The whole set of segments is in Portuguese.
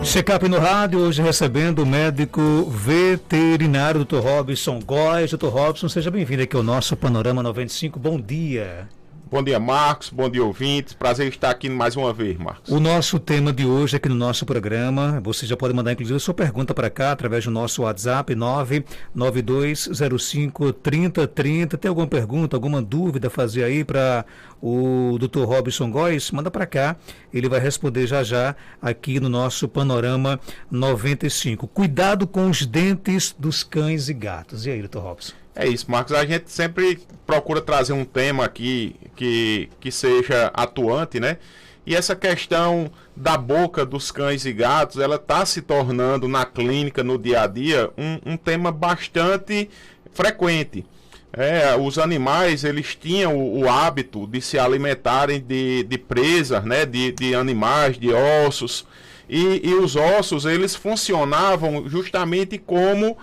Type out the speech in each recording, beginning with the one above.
Check-up no rádio, hoje recebendo o médico veterinário Dr. Robson Góes. Dr. Robson, seja bem-vindo aqui ao nosso Panorama 95. Bom dia. Bom dia, Marcos. Bom dia, ouvintes. Prazer estar aqui mais uma vez, Marcos. O nosso tema de hoje aqui no nosso programa, você já pode mandar inclusive a sua pergunta para cá através do nosso WhatsApp 992053030. Tem alguma pergunta, alguma dúvida a fazer aí para o Dr. Robson Góes? Manda para cá, ele vai responder já aqui no nosso Panorama 95. Cuidado com os dentes dos cães e gatos. E aí, Dr. Robson? É isso, Marcos. A gente sempre procura trazer um tema aqui que seja atuante, né? E essa questão da boca dos cães e gatos, ela está se tornando na clínica, no dia a dia, um tema bastante frequente. Os animais, eles tinham o hábito de se alimentarem de presas, né? De animais, de ossos. E os ossos, eles funcionavam justamente como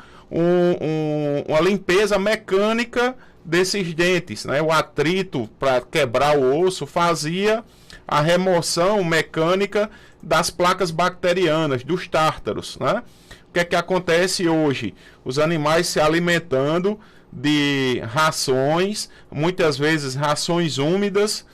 uma limpeza mecânica desses dentes, né? O atrito para quebrar o osso fazia a remoção mecânica das placas bacterianas, dos tártaros, né? O que é que acontece hoje? Os animais se alimentando de rações, muitas vezes rações úmidas,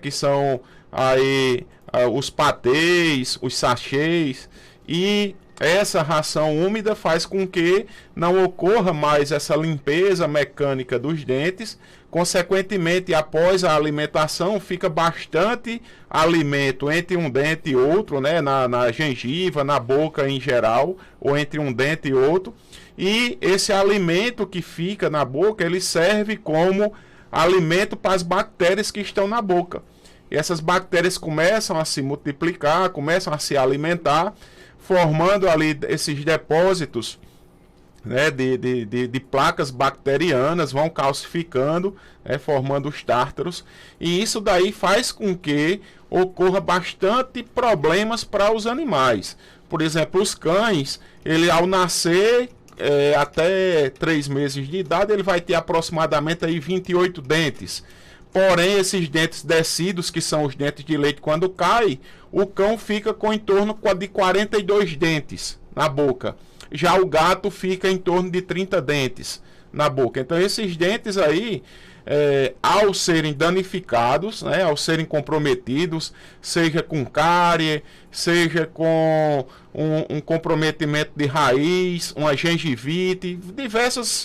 que são aí os patês, os sachês, e essa ração úmida faz com que não ocorra mais essa limpeza mecânica dos dentes. Consequentemente, após a alimentação, fica bastante alimento entre um dente e outro, né? Na gengiva, na boca em geral, ou entre um dente e outro. E esse alimento que fica na boca, ele serve como alimento para as bactérias que estão na boca. E essas bactérias começam a se multiplicar, começam a se alimentar, formando ali esses depósitos, né, de placas bacterianas, vão calcificando, formando os tártaros, e isso daí faz com que ocorra bastante problemas para os animais. Por exemplo, os cães, ele ao nascer, até 3 meses de idade, ele vai ter aproximadamente aí 28 dentes. Porém, esses dentes descidos, que são os dentes de leite, quando cai, o cão fica com em torno de 42 dentes na boca. Já o gato fica em torno de 30 dentes na boca. Então, esses dentes aí, ao serem danificados, né, ao serem comprometidos, seja com cárie, seja com um comprometimento de raiz, uma gengivite,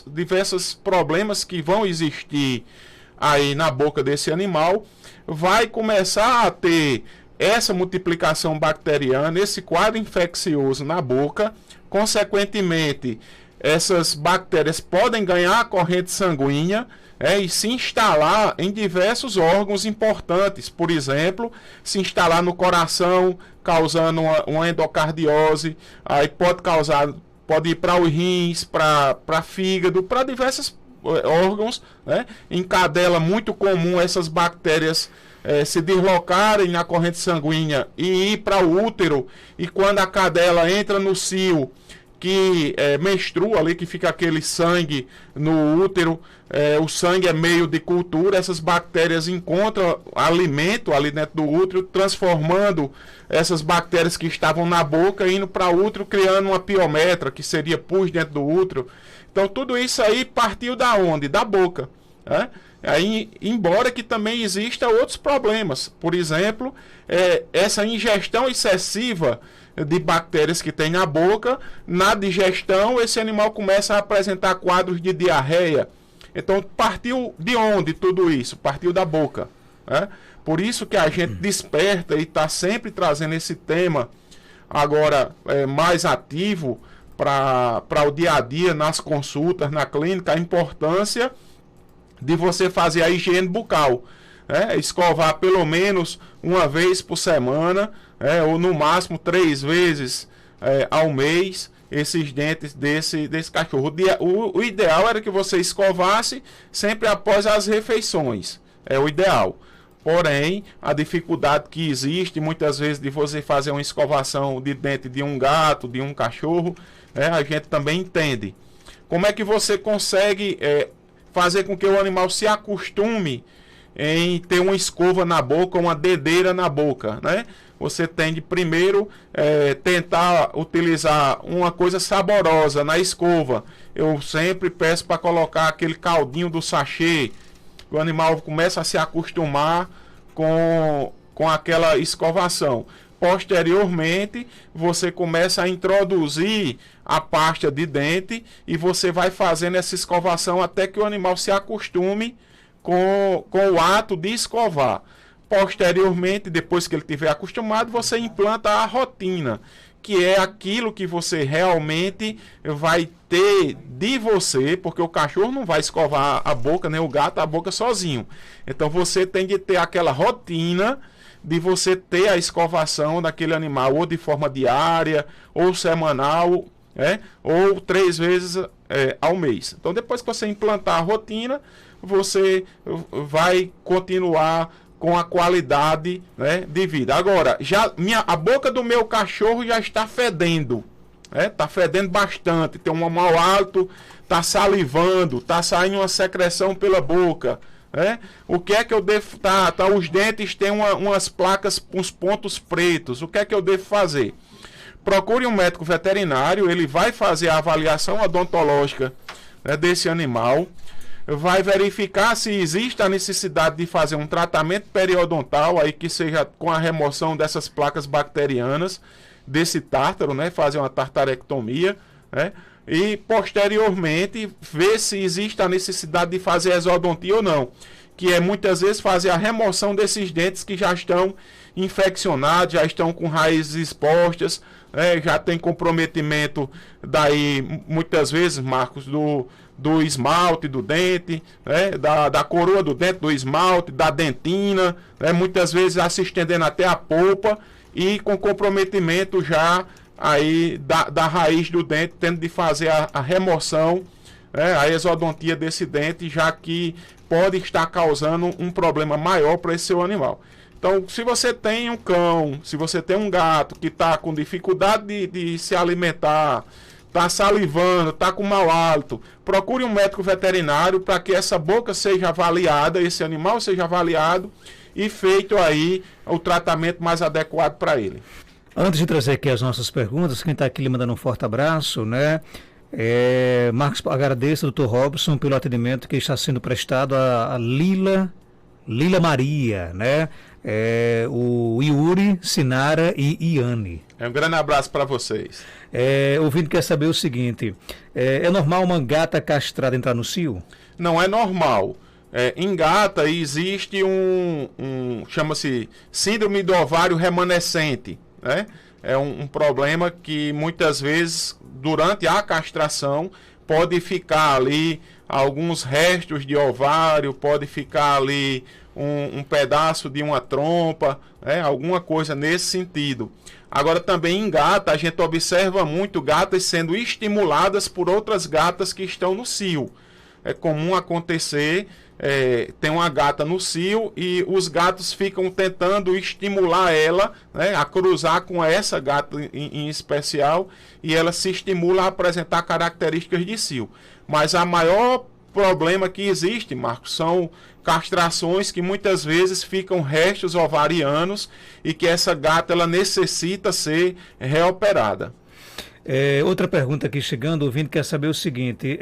diversos problemas que vão existir aí na boca desse animal, vai começar a ter essa multiplicação bacteriana, esse quadro infeccioso na boca. Consequentemente, essas bactérias podem ganhar a corrente sanguínea e se instalar em diversos órgãos importantes. Por exemplo, se instalar no coração, causando uma endocardiose, aí pode ir para os rins, para fígado, para diversos órgãos, né? Em cadela, muito comum essas bactérias se deslocarem na corrente sanguínea e ir para o útero, e quando a cadela entra no cio, que menstrua ali, que fica aquele sangue no útero, o sangue é meio de cultura, essas bactérias encontram alimento ali dentro do útero, transformando essas bactérias que estavam na boca, indo para o útero, criando uma piometra, que seria pus dentro do útero. Então, tudo isso aí partiu da onde? Da boca, né? Aí, embora que também exista outros problemas. Por exemplo, essa ingestão excessiva de bactérias que tem na boca, na digestão, esse animal começa a apresentar quadros de diarreia. Então, partiu de onde tudo isso? Partiu da boca, né? Por isso que a gente desperta e está sempre trazendo esse tema agora mais ativo para o dia a dia, nas consultas, na clínica, a importância de você fazer a higiene bucal, escovar pelo menos uma vez por semana, ou no máximo 3 vezes ao mês, esses dentes desse cachorro. O ideal era que você escovasse sempre após as refeições, é o ideal. Porém, a dificuldade que existe muitas vezes de você fazer uma escovação de dente de um gato, de um cachorro, a gente também entende. Como é que você consegue fazer com que o animal se acostume em ter uma escova na boca, uma dedeira na boca, né? você tem de primeiro tentar utilizar uma coisa saborosa na escova. Eu sempre peço para colocar aquele caldinho do sachê. O animal começa a se acostumar com aquela escovação. Posteriormente, você começa a introduzir a pasta de dente e você vai fazendo essa escovação até que o animal se acostume com o ato de escovar. Posteriormente, depois que ele estiver acostumado, você implanta a rotina, que é aquilo que você realmente vai ter de você, porque o cachorro não vai escovar a boca, nem o gato a boca sozinho. Então você tem de ter aquela rotina de você ter a escovação daquele animal, ou de forma diária, ou semanal, ou 3 vezes ao mês. Então depois que você implantar a rotina, você vai continuar com a qualidade, de vida. Agora, a boca do meu cachorro já está fedendo, está fedendo bastante, tem um mau hálito, está salivando, está saindo uma secreção pela boca. O que é que eu devo... os dentes têm umas placas, uns pontos pretos. O que é que eu devo fazer? Procure um médico veterinário, ele vai fazer a avaliação odontológica, desse animal, vai verificar se existe a necessidade de fazer um tratamento periodontal, aí que seja com a remoção dessas placas bacterianas, desse tártaro, fazer uma tartarectomia, e posteriormente ver se existe a necessidade de fazer exodontia ou não, que é muitas vezes fazer a remoção desses dentes que já estão infeccionados, já estão com raízes expostas, já tem comprometimento daí muitas vezes, Marcos, do esmalte do dente, da coroa do dente, do esmalte, da dentina, muitas vezes se estendendo até a polpa e com comprometimento já aí da raiz do dente, tendo de fazer a remoção, a exodontia desse dente, já que pode estar causando um problema maior para esse seu animal. Então, se você tem um cão, se você tem um gato que está com dificuldade de se alimentar, está salivando, está com mau hálito, procure um médico veterinário para que essa boca seja avaliada, esse animal seja avaliado e feito aí o tratamento mais adequado para ele. Antes de trazer aqui as nossas perguntas, quem está aqui lhe mandando um forte abraço, Marcos, agradeço ao Dr. Robson pelo atendimento que está sendo prestado a Lila Maria, o Yuri, Sinara e Iane. Um grande abraço para vocês. O ouvinte quer saber o seguinte, é normal uma gata castrada entrar no cio? Não é normal. Em gata existe chama-se síndrome do ovário remanescente, É um problema que muitas vezes durante a castração pode ficar ali alguns restos de ovário, pode ficar ali um pedaço de uma trompa, alguma coisa nesse sentido. Agora também em gata a gente observa muito gatas sendo estimuladas por outras gatas que estão no cio. É comum acontecer, tem uma gata no cio e os gatos ficam tentando estimular ela, a cruzar com essa gata em especial, e ela se estimula a apresentar características de cio. Mas a maior problema que existe, Marcos, são castrações que muitas vezes ficam restos ovarianos e que essa gata ela necessita ser reoperada. Outra pergunta aqui chegando, o ouvinte quer saber o seguinte,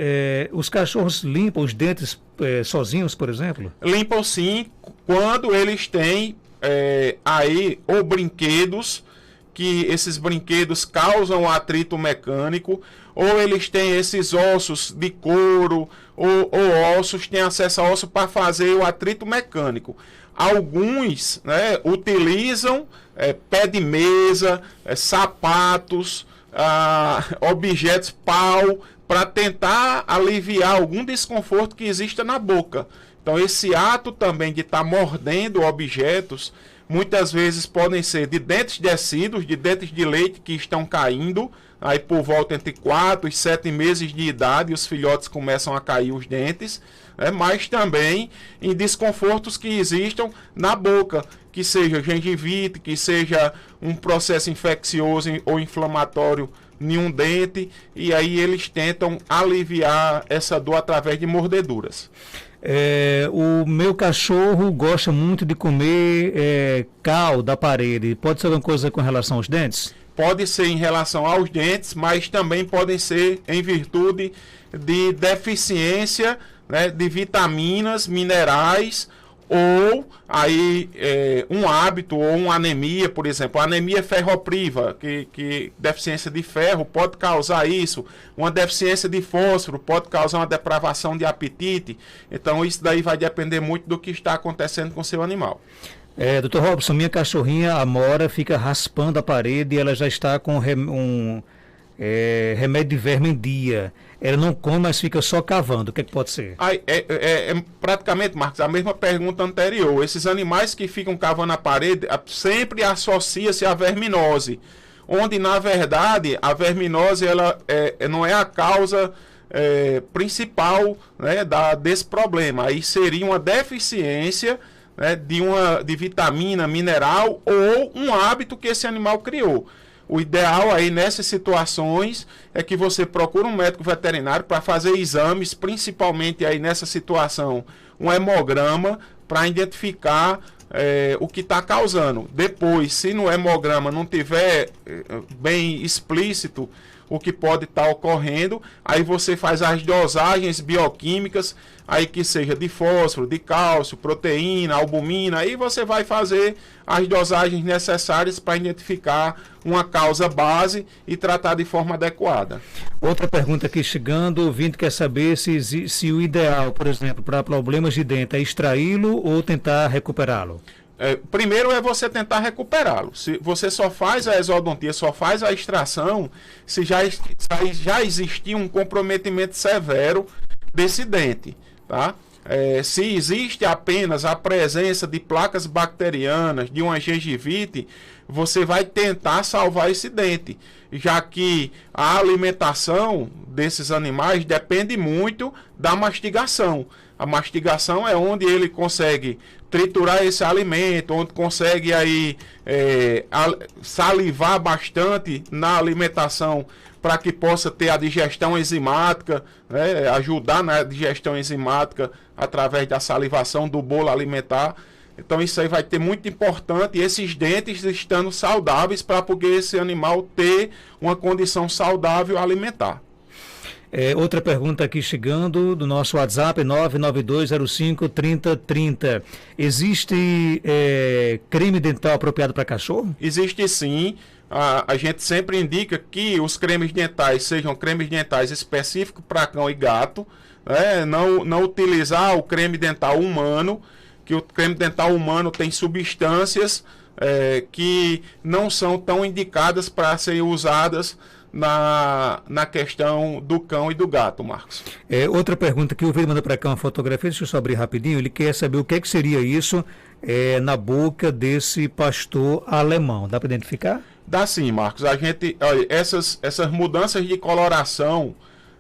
os cachorros limpam os dentes sozinhos, por exemplo? Limpam sim, quando eles têm aí ou brinquedos, que esses brinquedos causam atrito mecânico, ou eles têm esses ossos de couro, ou ossos, têm acesso a osso para fazer o atrito mecânico. Alguns utilizam pé de mesa, sapatos, objetos pau para tentar aliviar algum desconforto que exista na boca. Então esse ato também de estar mordendo objetos muitas vezes podem ser de dentes descidos, de dentes de leite que estão caindo, aí por volta entre 4 e 7 meses de idade os filhotes começam a cair os dentes, mas também em desconfortos que existam na boca, que seja gengivite, que seja um processo infeccioso ou inflamatório em um dente, e aí eles tentam aliviar essa dor através de mordeduras. O meu cachorro gosta muito de comer cal da parede. Pode ser alguma coisa com relação aos dentes? Pode ser em relação aos dentes, mas também podem ser em virtude de deficiência, né, de vitaminas, minerais, ou aí um hábito ou uma anemia, por exemplo, a anemia ferropriva, que deficiência de ferro pode causar isso, uma deficiência de fósforo pode causar uma depravação de apetite. Então isso daí vai depender muito do que está acontecendo com o seu animal. Dr. Robson, minha cachorrinha, a Mora, fica raspando a parede e ela já está com remédio de verme em dia. Ela não come, mas fica só cavando. O que é que pode ser? Praticamente, Marcos, a mesma pergunta anterior. Esses animais que ficam cavando a parede sempre associa-se à verminose, onde, na verdade, a verminose ela não é a causa principal, né, desse problema. Aí seria uma deficiência, né, de vitamina, mineral ou um hábito que esse animal criou. O ideal aí nessas situações é que você procure um médico veterinário para fazer exames, principalmente aí nessa situação, um hemograma, para identificar o que está causando. Depois, se no hemograma não tiver bem explícito o que pode estar ocorrendo, aí você faz as dosagens bioquímicas, aí que seja de fósforo, de cálcio, proteína, albumina, aí você vai fazer as dosagens necessárias para identificar uma causa base e tratar de forma adequada. Outra pergunta aqui chegando, o ouvinte quer saber se o ideal, por exemplo, para problemas de dente é extraí-lo ou tentar recuperá-lo. Primeiro é você tentar recuperá-lo. Se você só faz a exodontia, só faz a extração, se já existir um comprometimento severo desse dente, tá? Se existe apenas a presença de placas bacterianas, de uma gengivite, você vai tentar salvar esse dente, já que a alimentação desses animais depende muito da mastigação. A mastigação é onde ele consegue triturar esse alimento, onde consegue aí salivar bastante na alimentação para que possa ter a digestão enzimática, né, ajudar na digestão enzimática através da salivação do bolo alimentar. Então isso aí vai ter muito importante, esses dentes estando saudáveis para poder esse animal ter uma condição saudável alimentar. Outra pergunta aqui chegando do nosso WhatsApp, 992053030. Existe creme dental apropriado para cachorro? Existe sim. A gente sempre indica que os cremes dentais sejam cremes dentais específicos para cão e gato, né? Não utilizar o creme dental humano, que o creme dental humano tem substâncias que não são tão indicadas para serem usadas na questão do cão e do gato, Marcos. Outra pergunta que o Ovelha manda para cá, uma fotografia, deixa eu só abrir rapidinho, ele quer saber o que seria isso na boca desse pastor alemão. Dá para identificar? Dá sim, Marcos. A gente, olha, essas mudanças de coloração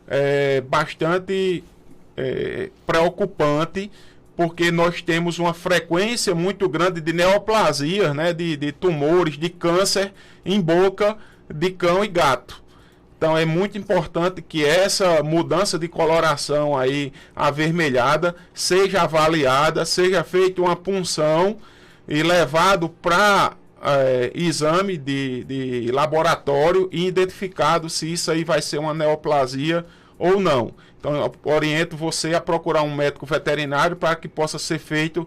é bastante preocupante, porque nós temos uma frequência muito grande de neoplasias, né, de tumores, de câncer em boca de cão e gato. Então é muito importante que essa mudança de coloração aí avermelhada seja avaliada, seja feita uma punção e levado para exame de laboratório e identificado se isso aí vai ser uma neoplasia ou não. Então eu oriento você a procurar um médico veterinário para que possa ser feito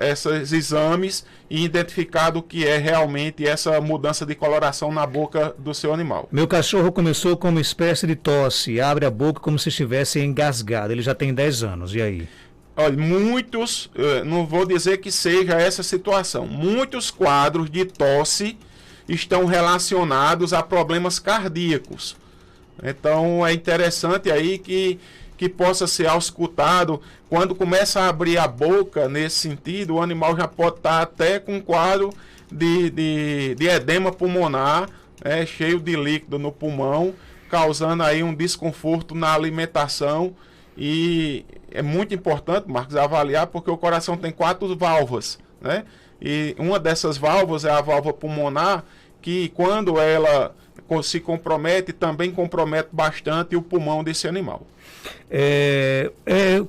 esses exames e identificado o que é realmente essa mudança de coloração na boca do seu animal. Meu cachorro começou com uma espécie de tosse, abre a boca como se estivesse engasgado, ele já tem 10 anos, e aí? Olha, muitos, não vou dizer que seja essa situação, muitos quadros de tosse estão relacionados a problemas cardíacos. Então é interessante aí que possa ser auscultado. Quando começa a abrir a boca nesse sentido, o animal já pode estar até com um quadro de edema pulmonar, cheio de líquido no pulmão, causando aí um desconforto na alimentação. E é muito importante, Marcos, avaliar, porque o coração tem 4 válvulas, né? E uma dessas válvulas é a válvula pulmonar, que quando se compromete, também compromete bastante o pulmão desse animal.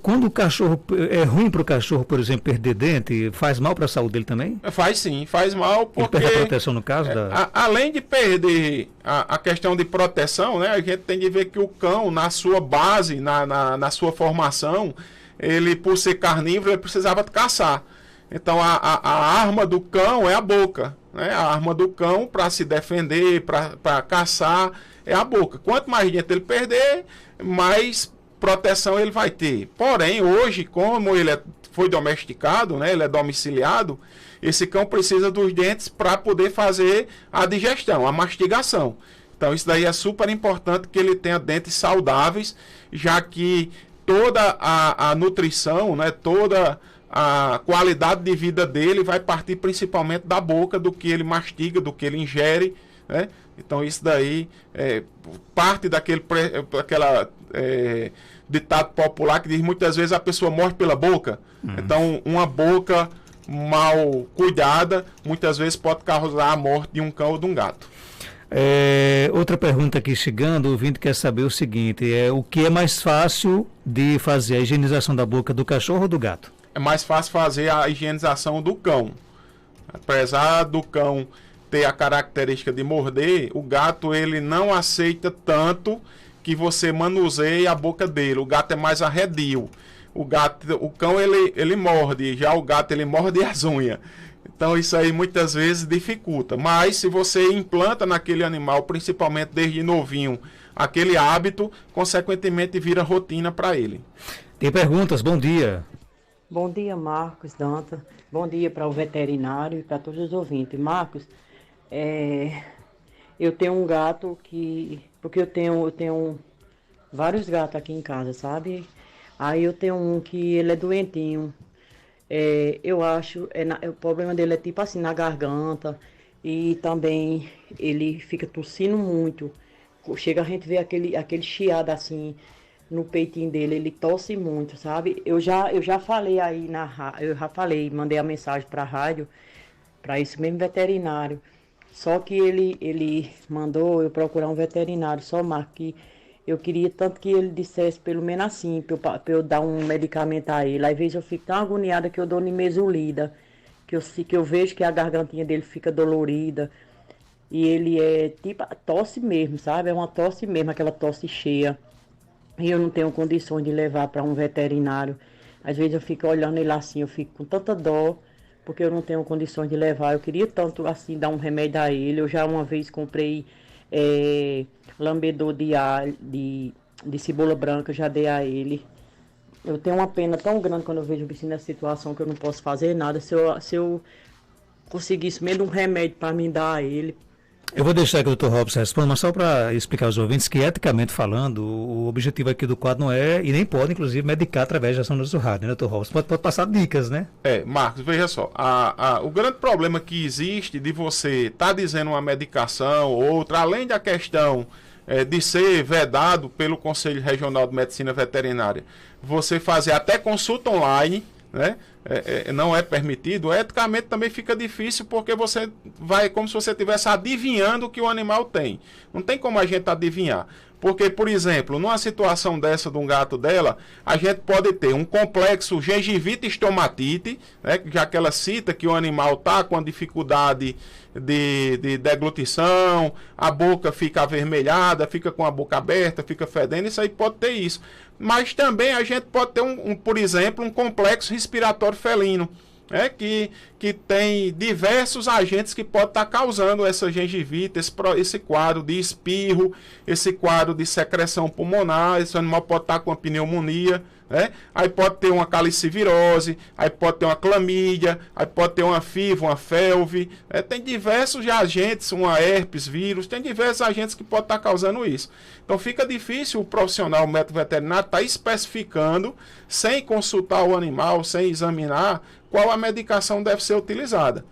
Quando o cachorro é ruim para o cachorro, por exemplo, perder dente, faz mal para a saúde dele também? Faz sim, faz mal porque... Ele perde a proteção no caso além de perder a questão de proteção, né, a gente tem que ver que o cão, na sua base, na sua formação, ele, por ser carnívoro, ele precisava caçar. Então, a arma do cão é a boca, né? A arma do cão para se defender, para caçar, é a boca. Quanto mais dente ele perder, mais proteção ele vai ter. Porém, hoje, como ele foi domesticado, né? Ele é domiciliado, esse cão precisa dos dentes para poder fazer a digestão, a mastigação. Então, isso daí é super importante que ele tenha dentes saudáveis, já que toda a nutrição, né? Toda a qualidade de vida dele vai partir principalmente da boca, do que ele mastiga, do que ele ingere, né? Então isso daí parte daquela ditado popular que diz muitas vezes a pessoa morre pela boca. Então uma boca mal cuidada muitas vezes pode causar a morte de um cão ou de um gato. Outra pergunta aqui chegando, o ouvinte quer saber o seguinte, o que é mais fácil de fazer, a higienização da boca do cachorro ou do gato? É mais fácil fazer a higienização do cão. Apesar do cão ter a característica de morder, o gato ele não aceita tanto que você manuseie a boca dele. O gato é mais arredio. O cão ele morde, já o gato ele morde as unhas. Então isso aí muitas vezes dificulta. Mas se você implanta naquele animal, principalmente desde novinho, aquele hábito, consequentemente vira rotina para ele. Tem perguntas, bom dia. Bom dia, Marcos, Danta. Bom dia para o veterinário e para todos os ouvintes. Marcos, eu tenho um gato porque eu tenho vários gatos aqui em casa, sabe? Aí eu tenho um que ele é doentinho. Eu acho, o problema dele é tipo assim, na garganta. E também ele fica tossindo muito. Chega a gente ver aquele chiado assim no peitinho dele, ele tosse muito, sabe? Eu já falei aí mandei a mensagem para a rádio, para esse mesmo veterinário. Só que ele mandou eu procurar um veterinário, só Marco, que eu queria tanto que ele dissesse pelo menos assim, para eu dar um medicamento a ele. Às vezes eu fico tão agoniada que eu dou nimesulida, que eu vejo que a gargantinha dele fica dolorida. E ele é tipo tosse mesmo, sabe? É uma tosse mesmo, aquela tosse cheia. E eu não tenho condições de levar para um veterinário. Às vezes eu fico olhando ele assim, eu fico com tanta dó, porque eu não tenho condições de levar. Eu queria tanto assim dar um remédio a ele. Eu já uma vez comprei lambedor de cebola branca, já dei a ele. Eu tenho uma pena tão grande quando eu vejo o bichinho nessa situação que eu não posso fazer nada. Se eu conseguisse mesmo um remédio para me dar a ele. Eu vou deixar que o Dr. Robson responda, mas só para explicar aos ouvintes que, eticamente falando, o objetivo aqui do quadro não é, e nem pode, inclusive, medicar através da ação do rádio, né, Dr. Robson? Pode passar dicas, né? Marcos, veja só, o grande problema que existe de você estar dizendo uma medicação ou outra, além da questão de ser vedado pelo Conselho Regional de Medicina Veterinária, você fazer até consulta online, né? Não é permitido, eticamente também fica difícil, porque você vai como se você estivesse adivinhando o que o animal tem. Não tem como a gente adivinhar. Porque, por exemplo, numa situação dessa de um gato dela, a gente pode ter um complexo gengivite estomatite, né, já que ela cita que o animal está com a dificuldade de deglutição, a boca fica avermelhada, fica com a boca aberta, fica fedendo, isso aí pode ter isso. Mas também a gente pode ter, por exemplo, um complexo respiratório felino, que tem diversos agentes que podem estar causando essa gengivite, esse quadro de espirro, esse quadro de secreção pulmonar. Esse animal pode estar com uma pneumonia, aí pode ter uma calicivirose, aí pode ter uma clamídia, aí pode ter uma FIV, uma FeLV, tem diversos agentes, uma herpes vírus, tem diversos agentes que podem estar causando isso. Então fica difícil o profissional, o médico veterinário, estar especificando, sem consultar o animal, sem examinar, qual a medicação deve ser utilizada,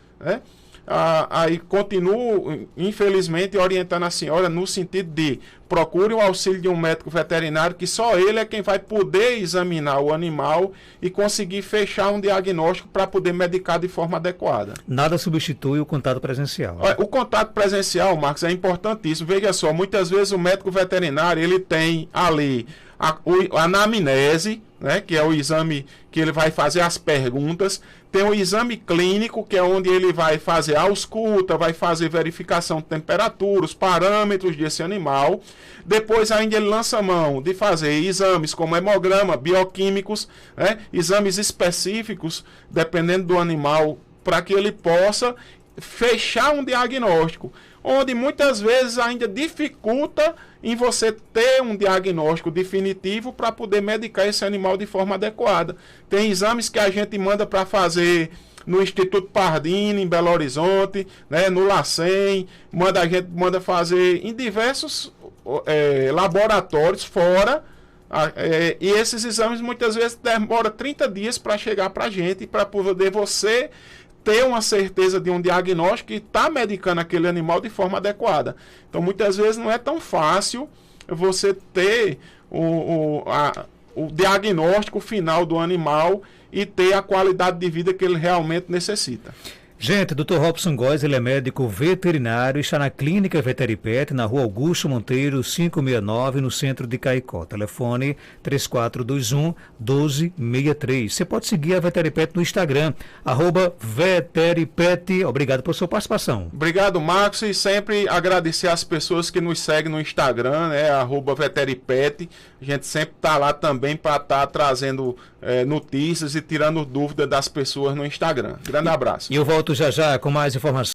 aí continuo, infelizmente, orientando a senhora no sentido de procure o auxílio de um médico veterinário, que só ele é quem vai poder examinar o animal e conseguir fechar um diagnóstico para poder medicar de forma adequada. Nada substitui o contato presencial, né? O contato presencial, Marcos, é importantíssimo. Veja só, muitas vezes o médico veterinário, ele tem ali a anamnese, né, que é o exame que ele vai fazer as perguntas, tem o exame clínico, que é onde ele vai fazer a ausculta, vai fazer verificação de temperatura, os parâmetros desse animal. Depois ainda ele lança mão de fazer exames como hemograma, bioquímicos, né, exames específicos, dependendo do animal, para que ele possa fechar um diagnóstico, onde muitas vezes ainda dificulta em você ter um diagnóstico definitivo para poder medicar esse animal de forma adequada. Tem exames que a gente manda para fazer no Instituto Pardini, em Belo Horizonte, né, no LACEN, a gente manda fazer em diversos laboratórios fora, e esses exames muitas vezes demoram 30 dias para chegar para a gente, para poder você ter uma certeza de um diagnóstico e estar medicando aquele animal de forma adequada. Então, muitas vezes não é tão fácil você ter o diagnóstico final do animal e ter a qualidade de vida que ele realmente necessita. Gente, Dr. Robson Góes, ele é médico veterinário, está na Clínica Veteripet, na Rua Augusto Monteiro, 569, no centro de Caicó. Telefone 3421-1263. Você pode seguir a Veteripet no Instagram, @Veteripet. Obrigado por sua participação. Obrigado, Marcos, e sempre agradecer às pessoas que nos seguem no Instagram, né, @Veteripet. A gente sempre está lá também para estar trazendo notícias e tirando dúvidas das pessoas no Instagram. Grande abraço. E eu volto já já com mais informações.